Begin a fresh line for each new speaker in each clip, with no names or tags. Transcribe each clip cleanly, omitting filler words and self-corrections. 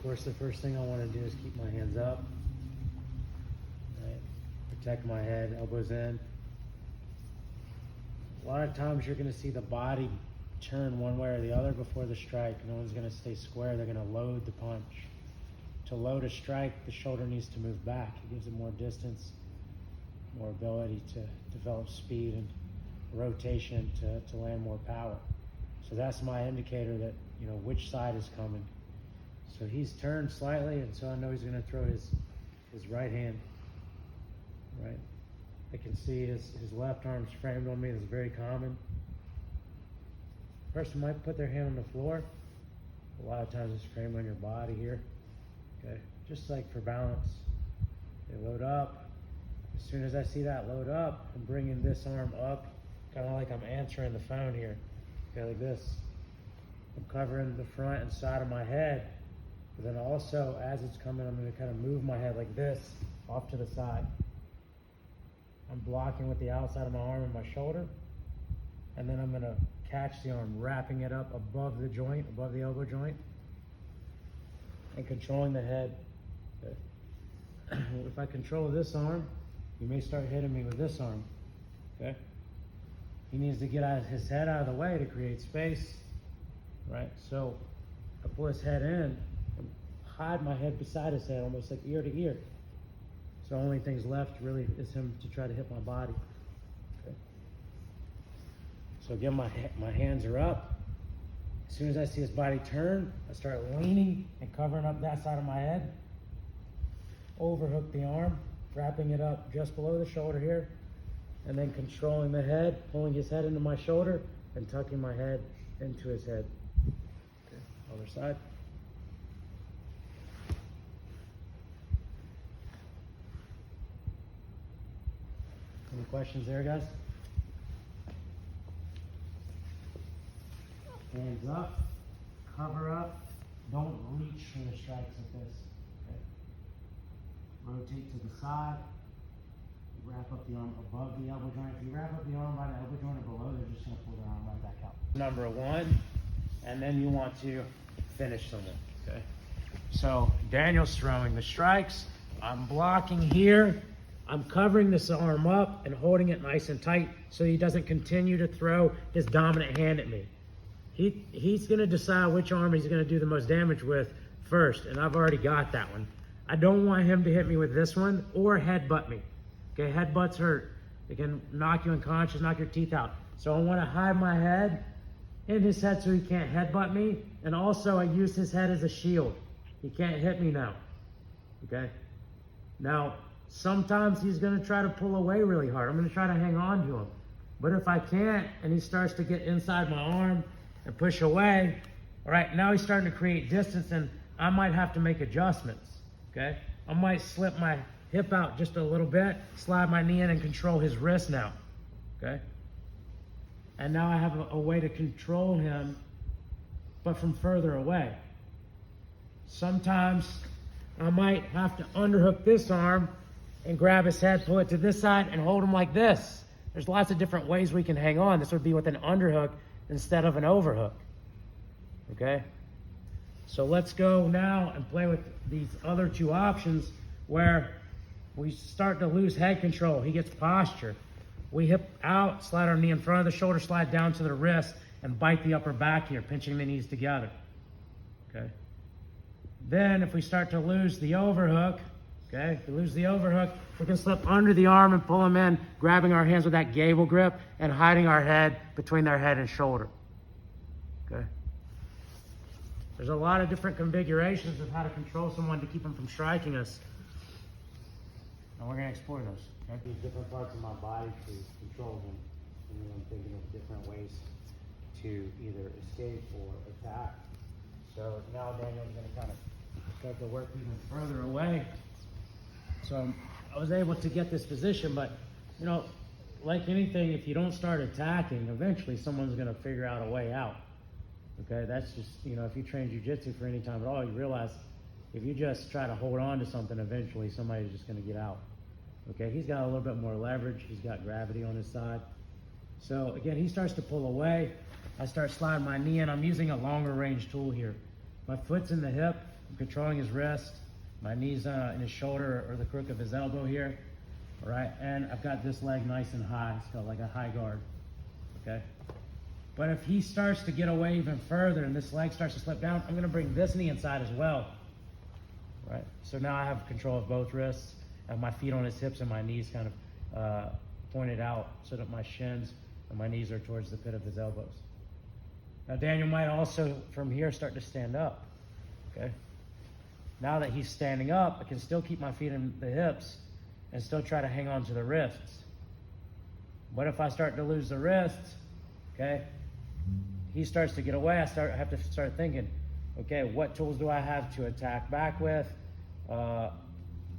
course, the first thing I want to do is keep my hands up, right? Protect my head, elbows in. A lot of times you're going to see the body turn one way or the other before the strike. No one's going to stay square. They're going to load the punch. To load a strike, the shoulder needs to move back. It gives it more distance, more ability to develop speed and rotation to land more power. So that's my indicator that, you know, which side is coming. So he's turned slightly, and so I know he's going to throw his right hand, right? I can see his left arm's framed on me. That's very common. Person might put their hand on the floor. A lot of times it's framed on your body here. Okay, just like for balance. They load up. As soon as I see that load up, I'm bringing this arm up, kind of like I'm answering the phone here. Okay, like this. I'm covering the front and side of my head, but then also as it's coming, I'm going to kind of move my head like this, off to the side. I'm blocking with the outside of my arm and my shoulder, and then I'm going to catch the arm, wrapping it up above the joint, above the elbow joint, and controlling the head. Okay. If I control this arm, he may start hitting me with this arm. Okay. He needs to get his head out of the way to create space, right? So I pull his head in and hide my head beside his head, almost like ear to ear. So the only thing's left really is him to try to hit my body. Okay. So again, my hands are up. As soon as I see his body turn, I start leaning and covering up that side of my head. Overhook the arm, wrapping it up just below the shoulder here, and then controlling the head, pulling his head into my shoulder, and tucking my head into his head. Okay. Other side. Any questions there, guys? Hands up, cover up, don't reach for the strikes like this. Okay. Rotate to the side, wrap up the arm above the elbow joint. If you wrap up the arm by the elbow joint or below, they're just going to pull their arm right back out. Number one, and then you want to finish someone. Okay. So Daniel's throwing the strikes. I'm blocking here. I'm covering this arm up and holding it nice and tight so he doesn't continue to throw his dominant hand at me. He's going to decide which arm he's going to do the most damage with first, and I've already got that one. I don't want him to hit me with this one or headbutt me. Okay, headbutts hurt. They can knock you unconscious, knock your teeth out. So I want to hide my head in his head so he can't headbutt me, and also I use his head as a shield. He can't hit me now. Okay? Now, sometimes he's going to try to pull away really hard. I'm going to try to hang on to him. But if I can't, and he starts to get inside my arm and push away, all right, now he's starting to create distance, and I might have to make adjustments, okay? I might slip my hip out just a little bit, slide my knee in and control his wrist now, okay? And now I have a way to control him, but from further away. Sometimes I might have to underhook this arm and grab his head, pull it to this side, and hold him like this. There's lots of different ways we can hang on. This would be with an underhook instead of an overhook, okay? So let's go now and play with these other two options where we start to lose head control. He gets posture. We hip out, slide our knee in front of the shoulder, slide down to the wrist, and bite the upper back here, pinching the knees together, okay? Then if we start to lose the overhook, okay, if we lose the overhook, we can slip under the arm and pull him in, grabbing our hands with that gable grip and hiding our head between their head and shoulder, okay? There's a lot of different configurations of how to control someone to keep them from striking us. And we're going to explore those. Okay? These different parts of my body to control them. And then I'm thinking of different ways to either escape or attack. So now Daniel's going to kind of start to work even further away. So I was able to get this position, but you know, like anything, if you don't start attacking, eventually someone's going to figure out a way out. Okay, that's just, you know, if you train jiu-jitsu for any time at all, you realize if you just try to hold on to something, eventually somebody's just going to get out. Okay, he's got a little bit more leverage. He's got gravity on his side. So again, he starts to pull away. I start sliding my knee in. I'm using a longer range tool here. My foot's in the hip. I'm controlling his wrist. My knee's in his shoulder or the crook of his elbow here. All right, and I've got this leg nice and high. It's got like a high guard, okay? But if he starts to get away even further and this leg starts to slip down, I'm gonna bring this knee inside as well, right? So now I have control of both wrists. I have my feet on his hips and my knees kind of pointed out so that my shins and my knees are towards the pit of his elbows. Now Daniel might also, from here, start to stand up, okay? Now that he's standing up, I can still keep my feet in the hips and still try to hang on to the wrists. What if I start to lose the wrists, okay? He starts to get away, I have to start thinking, okay, what tools do I have to attack back with? I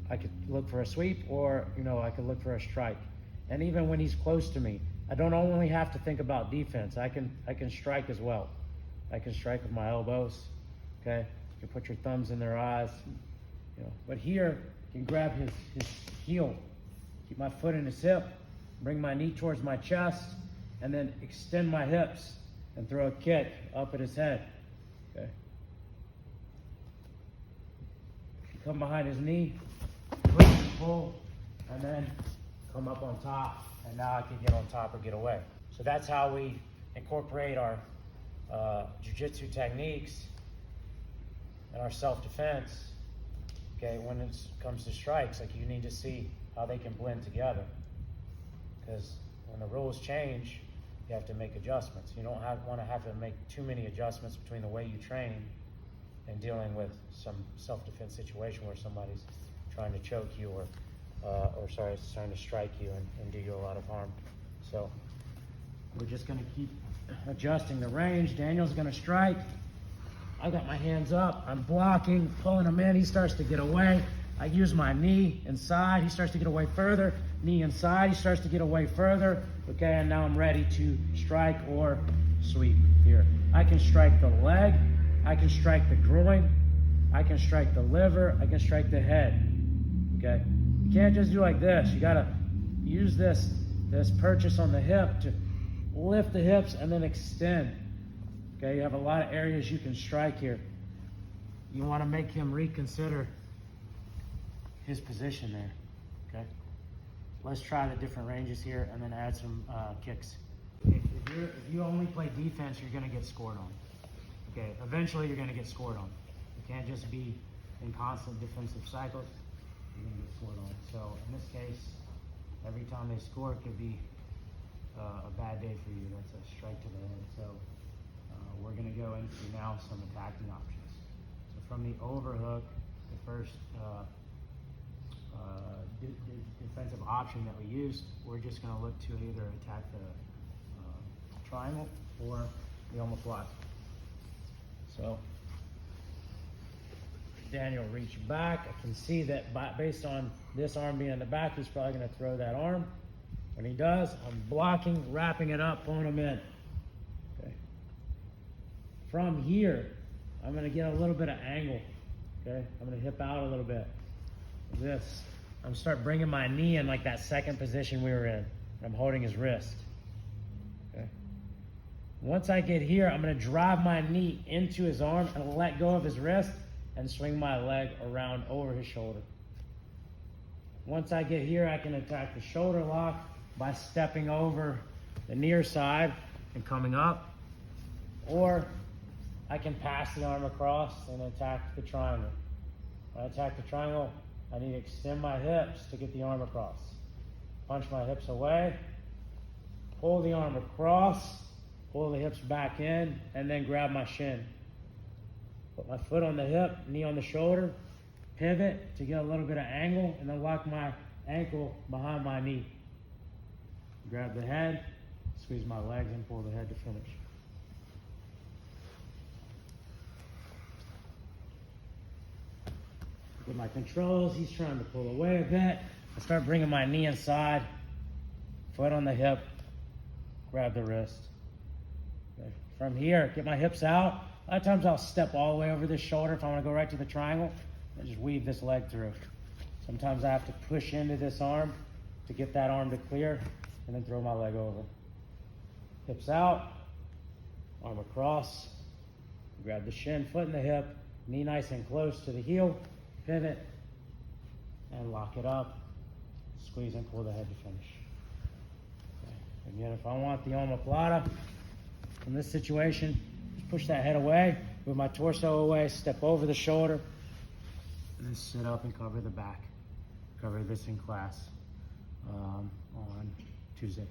could look for a sweep, or I could look for a strike. And even when he's close to me, I don't only have to think about defense. I can strike as well. I can strike with my elbows, okay? You can put your thumbs in their eyes, But here, you can grab his heel, keep my foot in his hip, bring my knee towards my chest, and then extend my hips and throw a kick up at his head, okay? Come behind his knee, push and pull, and then come up on top, and now I can get on top or get away. So that's how we incorporate our jiu-jitsu techniques and our self-defense. Okay, when it comes to strikes, like you need to see how they can blend together. Because when the rules change, you have to make adjustments. You don't want to have to make too many adjustments between the way you train and dealing with some self-defense situation where somebody's trying to choke you or trying to strike you and do you a lot of harm. So we're just going to keep adjusting the range. Daniel's going to strike. I've got my hands up. I'm blocking, pulling him in. He starts to get away. I use my knee inside. He starts to get away further. Knee inside. He starts to get away further. Okay, and now I'm ready to strike or sweep here. I can strike the leg. I can strike the groin. I can strike the liver. I can strike the head. Okay, you can't just do like this. You got to use this purchase on the hip to lift the hips and then extend. Okay, you have a lot of areas you can strike here. You want to make him reconsider his position there, okay? Let's try the different ranges here and then add some kicks. If you only play defense, you're going to get scored on. Okay, eventually you're going to get scored on. You can't just be in constant defensive cycles. You're going to get scored on. So in this case, every time they score, it could be a bad day for you. That's a strike to the head. So we're going to go into now some attacking options. So from the overhook, the first defensive option that we used, we're just going to look to either attack the triangle or the omoplate block. So Daniel reached back. I can see that based on this arm being in the back, he's probably going to throw that arm. When he does, I'm blocking, wrapping it up, pulling him in. Okay. From here, I'm going to get a little bit of angle. Okay, I'm going to hip out a little bit. This, I'm start bringing my knee in like that second position we were in. I'm holding his wrist. Okay. Once I get here, I'm going to drive my knee into his arm and let go of his wrist and swing my leg around over his shoulder. Once I get here, I can attack the shoulder lock by stepping over the near side and coming up, or I can pass the arm across and attack the triangle. When I attack the triangle, I need to extend my hips to get the arm across. Punch my hips away, pull the arm across, pull the hips back in, and then grab my shin. Put my foot on the hip, knee on the shoulder, pivot to get a little bit of angle, and then lock my ankle behind my knee. Grab the head, squeeze my legs, and pull the head to finish. With my controls, he's trying to pull away a bit. I start bringing my knee inside, foot on the hip, grab the wrist. Okay. From here, get my hips out. A lot of times I'll step all the way over this shoulder if I want to go right to the triangle and just weave this leg through. Sometimes I have to push into this arm to get that arm to clear and then throw my leg over. Hips out, arm across, grab the shin, foot in the hip, Knee nice and close to the heel, pivot, and lock it up. Squeeze and pull the head to finish. Okay. Again, if I want the omoplata in this situation, just push that head away, move my torso away, step over the shoulder, and then sit up and cover the back. Cover this in class on Tuesday.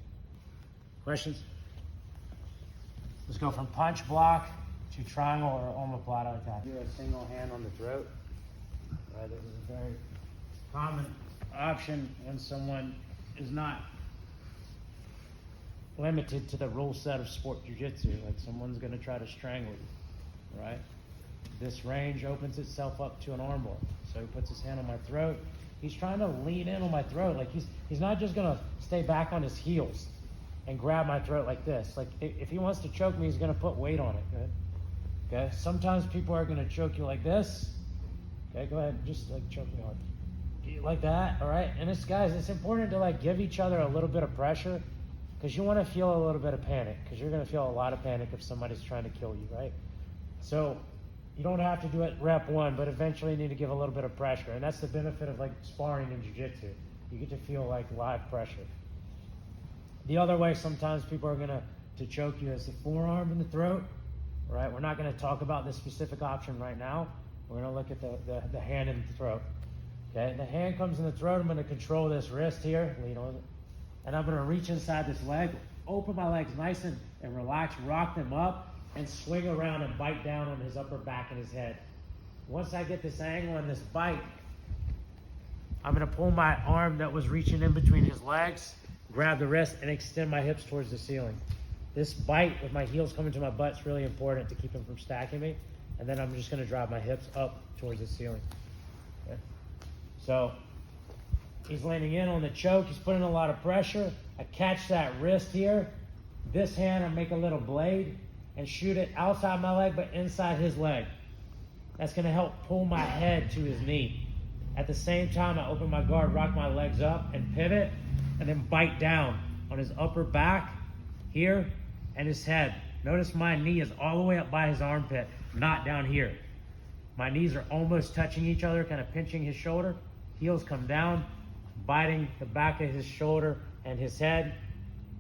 Questions? Let's go from punch block to triangle or omoplata attack. Do a single hand on the throat. Right, this is a very common option when someone is not limited to the rule set of sport jiu-jitsu. Like someone's going to try to strangle you, right? This range opens itself up to an armbar. So he puts his hand on my throat. He's trying to lean in on my throat. Like he's not just going to stay back on his heels and grab my throat like this. Like if he wants to choke me, he's going to put weight on it. Good. Okay. Sometimes people are going to choke you like this. Okay. Go ahead. Just like choke me hard. Like that. All right. And guys, it's important to like give each other a little bit of pressure because you want to feel a little bit of panic because you're going to feel a lot of panic if somebody's trying to kill you. Right. So you don't have to do it rep one, but eventually you need to give a little bit of pressure. And that's the benefit of like sparring in jiu-jitsu. You get to feel like live pressure. The other way sometimes people are gonna choke you is the forearm in the throat, right? We're not gonna talk about this specific option right now. We're gonna look at the hand in the throat, okay? The hand comes in the throat, I'm gonna control this wrist here, lean on it, and I'm gonna reach inside this leg, open my legs nice and relax, rock them up, and swing around and bite down on his upper back and his head. Once I get this angle and this bite, I'm gonna pull my arm that was reaching in between his legs, grab the wrist, and extend my hips towards the ceiling. This bite with my heels coming to my butt is really important to keep him from stacking me. And then I'm just gonna drive my hips up towards the ceiling. Okay. So he's leaning in on the choke. He's putting a lot of pressure. I catch that wrist here. This hand, I make a little blade and shoot it outside my leg, but inside his leg. That's gonna help pull my head to his knee. At the same time, I open my guard, rock my legs up, and pivot, and then bite down on his upper back here and his head. Notice my knee is all the way up by his armpit, not down here. My knees are almost touching each other, kind of pinching his shoulder. Heels come down, biting the back of his shoulder and his head,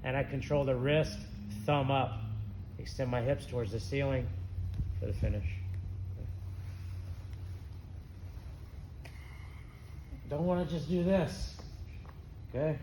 and I control the wrist, thumb up. Extend my hips towards the ceiling for the finish. Don't want to just do this, okay?